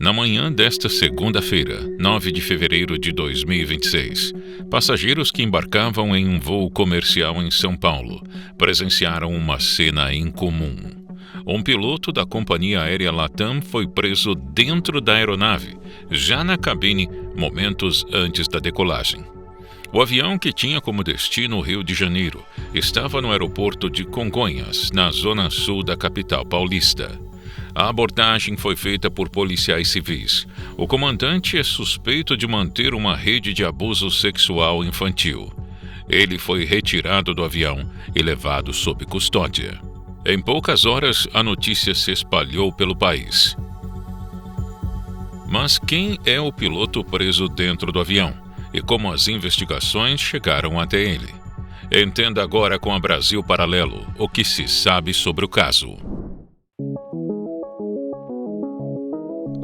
Na manhã desta segunda-feira, 9 de fevereiro de 2026, passageiros que embarcavam em um voo comercial em São Paulo presenciaram uma cena incomum. Um piloto da companhia aérea Latam foi preso dentro da aeronave, já na cabine, momentos antes da decolagem. O avião, que tinha como destino o Rio de Janeiro, estava no aeroporto de Congonhas, na zona sul da capital paulista. A abordagem foi feita por policiais civis. O comandante é suspeito de manter uma rede de abuso sexual infantil. Ele foi retirado do avião e levado sob custódia. Em poucas horas, a notícia se espalhou pelo país. Mas quem é o piloto preso dentro do avião? E como as investigações chegaram até ele? Entenda agora com a Brasil Paralelo o que se sabe sobre o caso.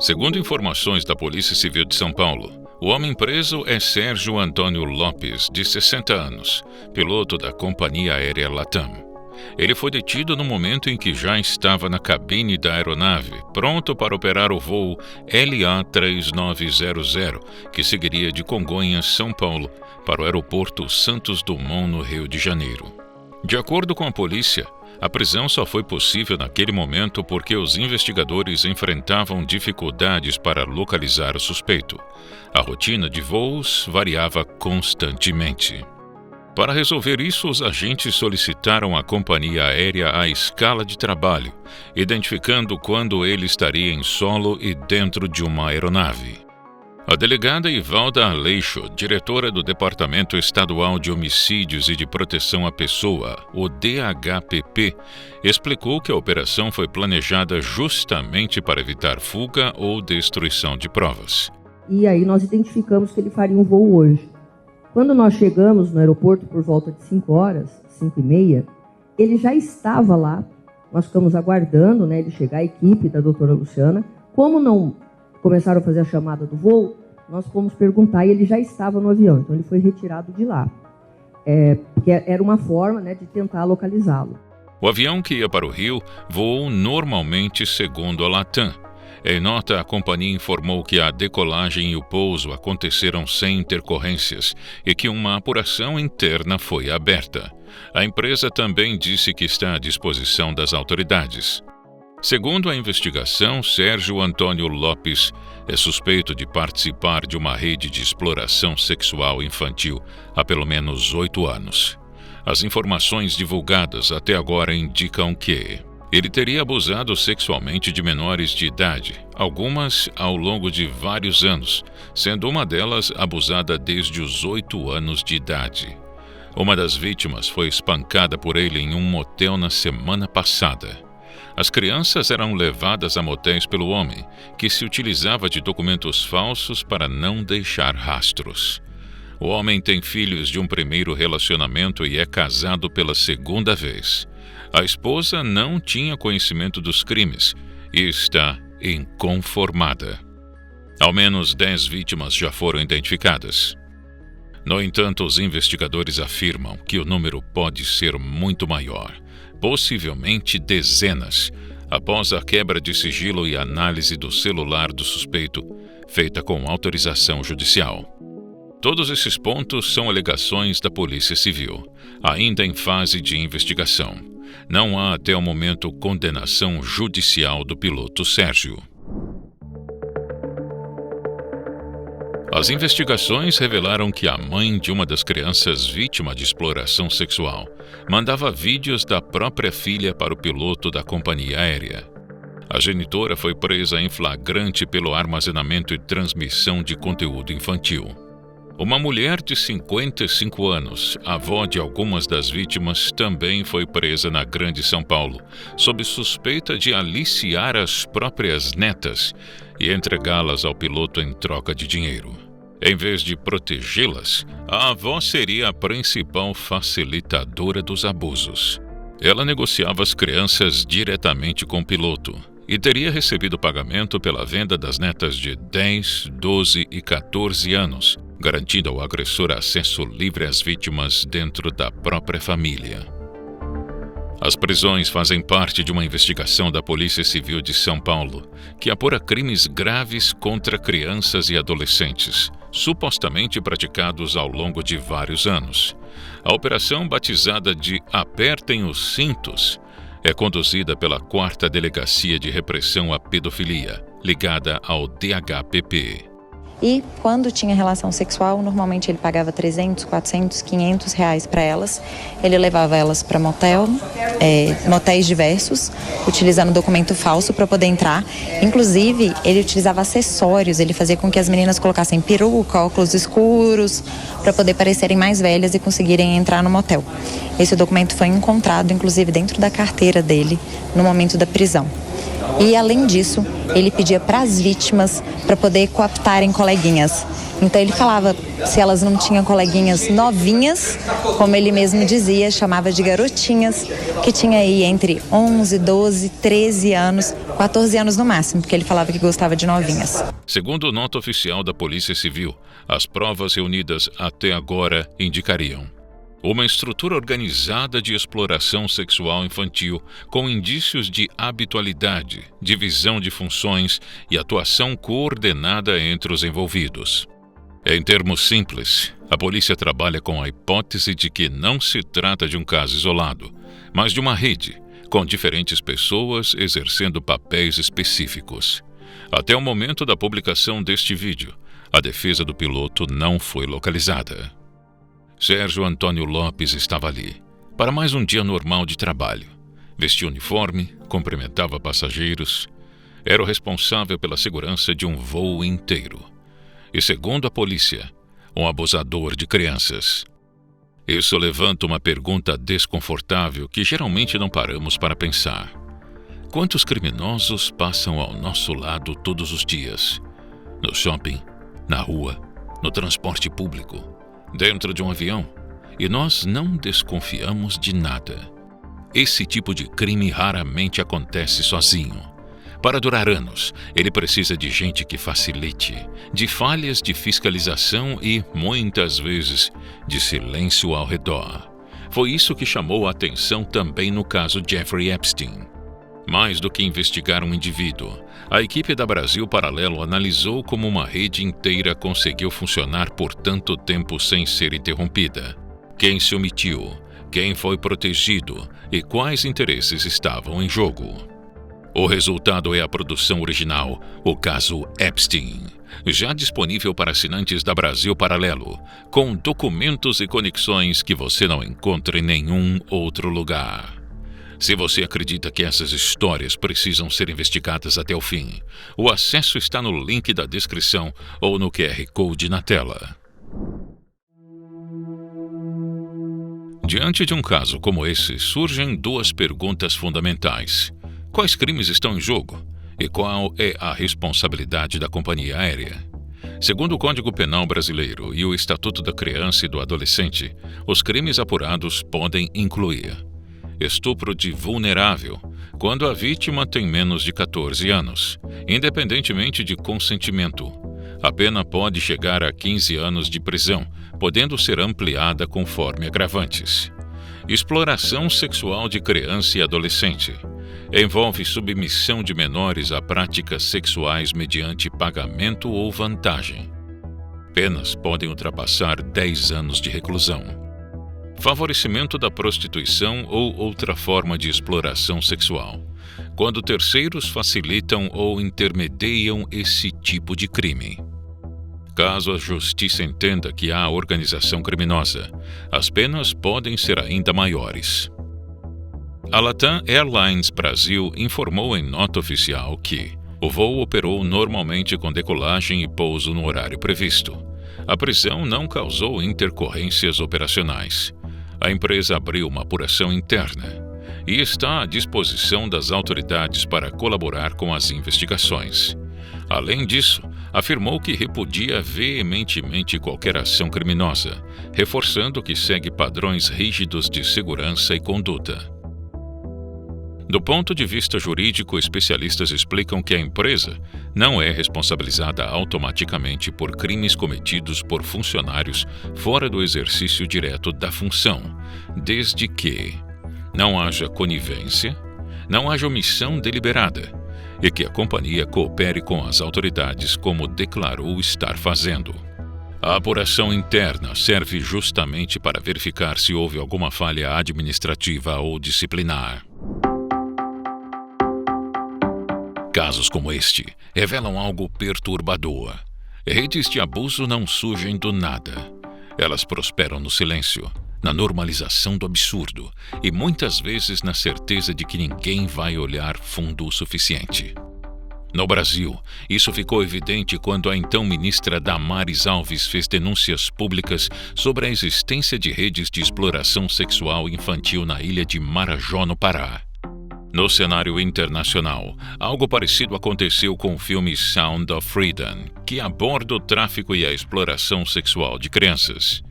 Segundo informações da Polícia Civil de São Paulo, o homem preso é Sérgio Antônio Lopes, de 60 anos, piloto da companhia aérea Latam. Ele foi detido no momento em que já estava na cabine da aeronave, pronto para operar o voo LA3900, que seguiria de Congonhas, São Paulo, para o aeroporto Santos Dumont, no Rio de Janeiro. De acordo com a polícia, a prisão só foi possível naquele momento porque os investigadores enfrentavam dificuldades para localizar o suspeito. A rotina de voos variava constantemente. Para resolver isso, os agentes solicitaram à companhia aérea a escala de trabalho, identificando quando ele estaria em solo e dentro de uma aeronave. A delegada Ivalda Aleixo, diretora do Departamento Estadual de Homicídios e de Proteção à Pessoa, o DHPP, explicou que a operação foi planejada justamente para evitar fuga ou destruição de provas. E aí nós identificamos que ele faria um voo hoje. Quando nós chegamos no aeroporto por volta de 5 horas, 5h30, ele já estava lá. Nós ficamos aguardando, ele chegar, a equipe da doutora Luciana. Como não começaram a fazer a chamada do voo, nós fomos perguntar e ele já estava no avião. Então ele foi retirado de lá, porque era uma forma de tentar localizá-lo. O avião que ia para o Rio voou normalmente segundo a Latam. Em nota, a companhia informou que a decolagem e o pouso aconteceram sem intercorrências e que uma apuração interna foi aberta. A empresa também disse que está à disposição das autoridades. Segundo a investigação, Sérgio Antônio Lopes é suspeito de participar de uma rede de exploração sexual infantil há pelo menos 8 anos. As informações divulgadas até agora indicam que ele teria abusado sexualmente de menores de idade, algumas ao longo de vários anos, sendo uma delas abusada desde os 8 anos de idade. Uma das vítimas foi espancada por ele em um motel na semana passada. As crianças eram levadas a motéis pelo homem, que se utilizava de documentos falsos para não deixar rastros. O homem tem filhos de um primeiro relacionamento e é casado pela segunda vez. A esposa não tinha conhecimento dos crimes e está inconformada. Ao menos 10 vítimas já foram identificadas. No entanto, os investigadores afirmam que o número pode ser muito maior, possivelmente dezenas, após a quebra de sigilo e análise do celular do suspeito, feita com autorização judicial. Todos esses pontos são alegações da Polícia Civil, ainda em fase de investigação. Não há até o momento condenação judicial do piloto Sérgio. As investigações revelaram que a mãe de uma das crianças vítima de exploração sexual mandava vídeos da própria filha para o piloto da companhia aérea. A genitora foi presa em flagrante pelo armazenamento e transmissão de conteúdo infantil. Uma mulher de 55 anos, avó de algumas das vítimas, também foi presa na Grande São Paulo, sob suspeita de aliciar as próprias netas e entregá-las ao piloto em troca de dinheiro. Em vez de protegê-las, a avó seria a principal facilitadora dos abusos. Ela negociava as crianças diretamente com o piloto e teria recebido pagamento pela venda das netas de 10, 12 e 14 anos, garantindo ao agressor acesso livre às vítimas dentro da própria família. As prisões fazem parte de uma investigação da Polícia Civil de São Paulo, que apura crimes graves contra crianças e adolescentes, supostamente praticados ao longo de vários anos. A operação, batizada de Apertem os Cintos, é conduzida pela 4ª Delegacia de Repressão à Pedofilia, ligada ao DHPP. E quando tinha relação sexual, normalmente ele pagava 300, 400, 500 reais para elas. Ele levava elas para motéis diversos, utilizando documento falso para poder entrar. Inclusive, ele utilizava acessórios, ele fazia com que as meninas colocassem peruca, óculos escuros, para poder parecerem mais velhas e conseguirem entrar no motel. Esse documento foi encontrado, inclusive, dentro da carteira dele, no momento da prisão. E, além disso, ele pedia para as vítimas para poder cooptarem coleguinhas. Então, ele falava, se elas não tinham coleguinhas novinhas, como ele mesmo dizia, chamava de garotinhas, que tinha aí entre 11, 12, 13 anos, 14 anos no máximo, porque ele falava que gostava de novinhas. Segundo nota oficial da Polícia Civil, as provas reunidas até agora indicariam uma estrutura organizada de exploração sexual infantil com indícios de habitualidade, divisão de funções e atuação coordenada entre os envolvidos. Em termos simples, a polícia trabalha com a hipótese de que não se trata de um caso isolado, mas de uma rede, com diferentes pessoas exercendo papéis específicos. Até o momento da publicação deste vídeo, a defesa do piloto não foi localizada. Sérgio Antônio Lopes estava ali, para mais um dia normal de trabalho. Vestia uniforme, cumprimentava passageiros, era o responsável pela segurança de um voo inteiro. E, segundo a polícia, um abusador de crianças. Isso levanta uma pergunta desconfortável que geralmente não paramos para pensar. Quantos criminosos passam ao nosso lado todos os dias? No shopping, na rua, no transporte público, dentro de um avião, e nós não desconfiamos de nada. Esse tipo de crime raramente acontece sozinho. Para durar anos, ele precisa de gente que facilite, de falhas de fiscalização e, muitas vezes, de silêncio ao redor. Foi isso que chamou a atenção também no caso Jeffrey Epstein. Mais do que investigar um indivíduo, a equipe da Brasil Paralelo analisou como uma rede inteira conseguiu funcionar por tanto tempo sem ser interrompida. Quem se omitiu, quem foi protegido e quais interesses estavam em jogo. O resultado é a produção original, o caso Epstein, já disponível para assinantes da Brasil Paralelo, com documentos e conexões que você não encontra em nenhum outro lugar. Se você acredita que essas histórias precisam ser investigadas até o fim, o acesso está no link da descrição ou no QR Code na tela. Diante de um caso como esse, surgem duas perguntas fundamentais. Quais crimes estão em jogo? E qual é a responsabilidade da companhia aérea? Segundo o Código Penal brasileiro e o Estatuto da Criança e do Adolescente, os crimes apurados podem incluir estupro de vulnerável, quando a vítima tem menos de 14 anos, independentemente de consentimento. A pena pode chegar a 15 anos de prisão, podendo ser ampliada conforme agravantes. Exploração sexual de criança e adolescente. Envolve submissão de menores a práticas sexuais mediante pagamento ou vantagem. Penas podem ultrapassar 10 anos de reclusão. Favorecimento da prostituição ou outra forma de exploração sexual, quando terceiros facilitam ou intermediam esse tipo de crime. Caso a justiça entenda que há organização criminosa, as penas podem ser ainda maiores. A Latam Airlines Brasil informou em nota oficial que o voo operou normalmente com decolagem e pouso no horário previsto. A prisão não causou intercorrências operacionais. A empresa abriu uma apuração interna e está à disposição das autoridades para colaborar com as investigações. Além disso, afirmou que repudia veementemente qualquer ação criminosa, reforçando que segue padrões rígidos de segurança e conduta. Do ponto de vista jurídico, especialistas explicam que a empresa não é responsabilizada automaticamente por crimes cometidos por funcionários fora do exercício direto da função, desde que não haja conivência, não haja omissão deliberada e que a companhia coopere com as autoridades como declarou estar fazendo. A apuração interna serve justamente para verificar se houve alguma falha administrativa ou disciplinar. Casos como este revelam algo perturbador. Redes de abuso não surgem do nada. Elas prosperam no silêncio, na normalização do absurdo e muitas vezes na certeza de que ninguém vai olhar fundo o suficiente. No Brasil, isso ficou evidente quando a então ministra Damares Alves fez denúncias públicas sobre a existência de redes de exploração sexual infantil na ilha de Marajó, no Pará. No cenário internacional, algo parecido aconteceu com o filme Sound of Freedom, que aborda o tráfico e a exploração sexual de crianças.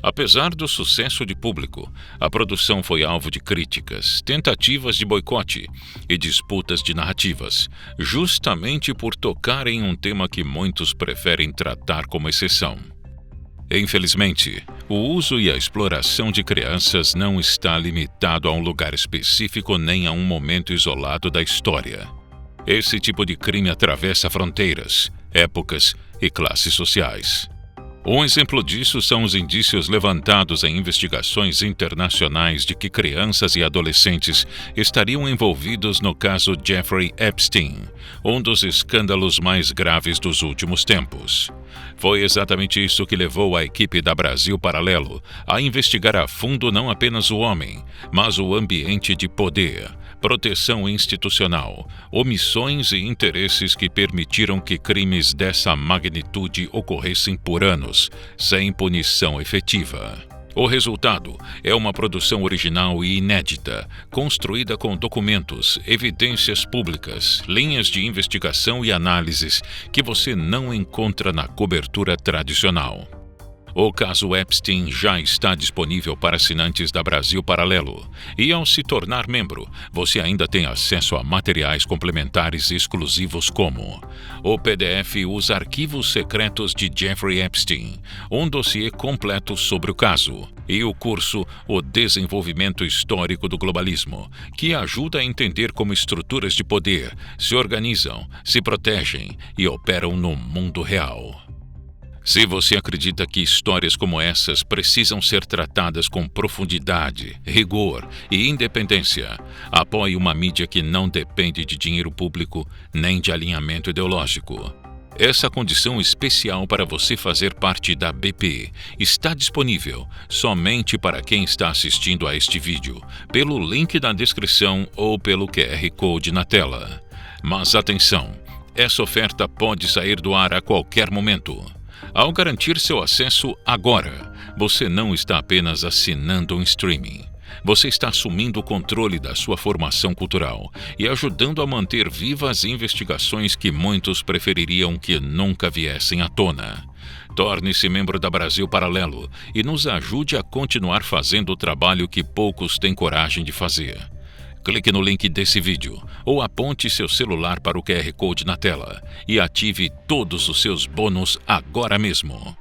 Apesar do sucesso de público, a produção foi alvo de críticas, tentativas de boicote e disputas de narrativas, justamente por tocar em um tema que muitos preferem tratar como exceção. Infelizmente, o uso e a exploração de crianças não está limitado a um lugar específico nem a um momento isolado da história. Esse tipo de crime atravessa fronteiras, épocas e classes sociais. Um exemplo disso são os indícios levantados em investigações internacionais de que crianças e adolescentes estariam envolvidos no caso Jeffrey Epstein, um dos escândalos mais graves dos últimos tempos. Foi exatamente isso que levou a equipe da Brasil Paralelo a investigar a fundo não apenas o homem, mas o ambiente de poder, proteção institucional, omissões e interesses que permitiram que crimes dessa magnitude ocorressem por anos, sem punição efetiva. O resultado é uma produção original e inédita, construída com documentos, evidências públicas, linhas de investigação e análises que você não encontra na cobertura tradicional. O caso Epstein já está disponível para assinantes da Brasil Paralelo e, ao se tornar membro, você ainda tem acesso a materiais complementares exclusivos como o PDF Os Arquivos Secretos de Jeffrey Epstein, um dossiê completo sobre o caso, e o curso O Desenvolvimento Histórico do Globalismo, que ajuda a entender como estruturas de poder se organizam, se protegem e operam no mundo real. Se você acredita que histórias como essas precisam ser tratadas com profundidade, rigor e independência, apoie uma mídia que não depende de dinheiro público nem de alinhamento ideológico. Essa condição especial para você fazer parte da BP está disponível somente para quem está assistindo a este vídeo, pelo link da descrição ou pelo QR Code na tela. Mas atenção, essa oferta pode sair do ar a qualquer momento. Ao garantir seu acesso agora, você não está apenas assinando um streaming. Você está assumindo o controle da sua formação cultural e ajudando a manter vivas investigações que muitos prefeririam que nunca viessem à tona. Torne-se membro da Brasil Paralelo e nos ajude a continuar fazendo o trabalho que poucos têm coragem de fazer. Clique no link desse vídeo ou aponte seu celular para o QR Code na tela e ative todos os seus bônus agora mesmo.